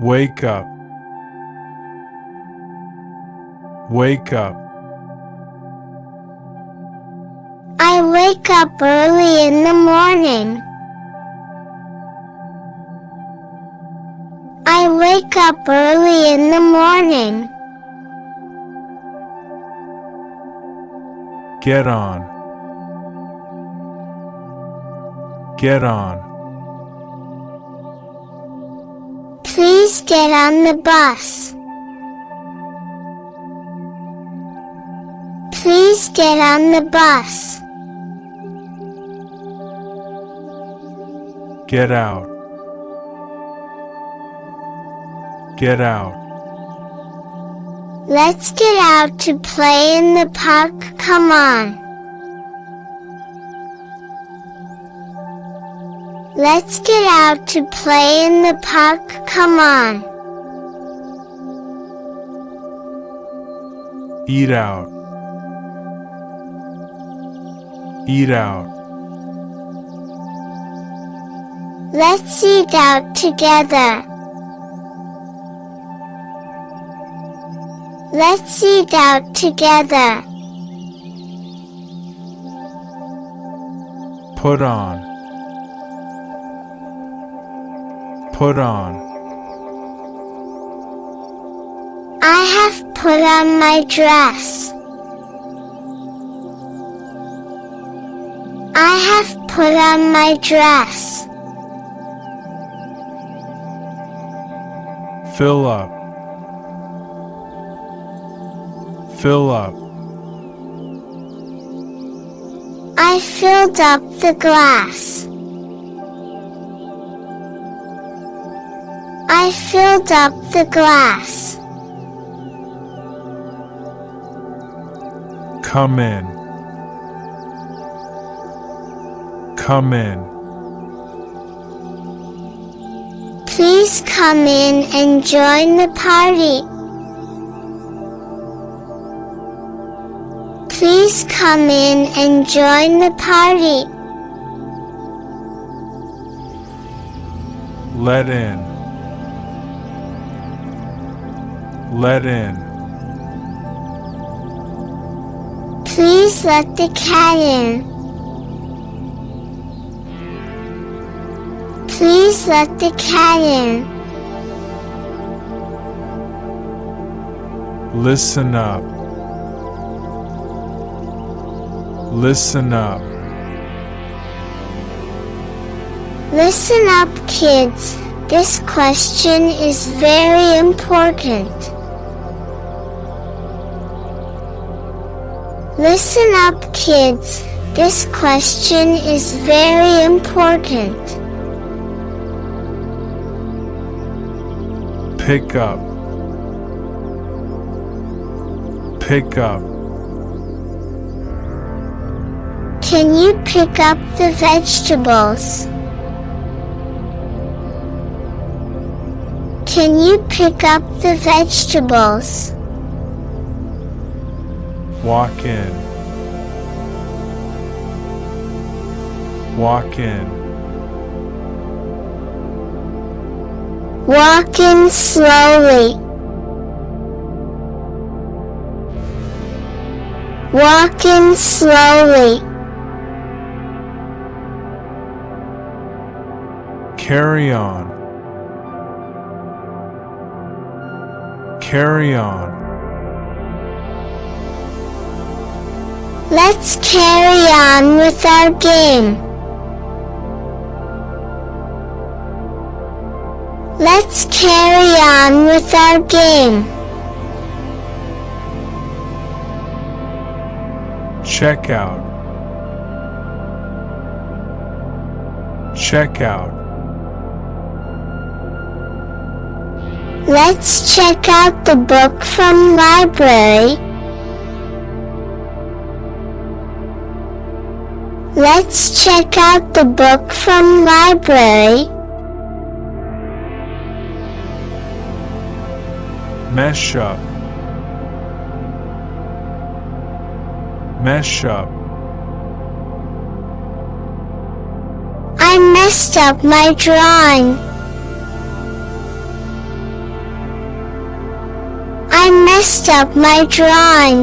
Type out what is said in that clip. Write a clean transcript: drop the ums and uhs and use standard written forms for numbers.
Wake up. Wake up. I wake up early in the morning. I wake up early in the morning. Get on. Get on. Please get on the bus. Please get on the bus. Get out. Get out. Let's get out to play in the park, come on. Let's get out to play in the park, come on. Eat out. Eat out. Let's eat out together. Let's eat out together. Put on. Put on. I have put on my dress. I have put on my dress. Fill up. Fill up. I filled up the glass. I filled up the glass. Come in. Come in. Please come in and join the party. Please come in and join the party. Let in. Let in. Please let the cat in. Please let the cat in. Listen up. Listen up. Listen up, kids. This question is very important. Listen up, kids. This question is very important. Pick up. Pick up. Can you pick up the vegetables? Can you pick up the vegetables? Walk in. Walk in. Walk in slowly. Walk in slowly. Carry on. Carry on. Let's carry on with our game. Let's carry on with our game. Check out. Check out. Let's check out the book from library. Let's check out the book from library. Mesh up. Mesh up. I messed up my drawing. messed up my drawing.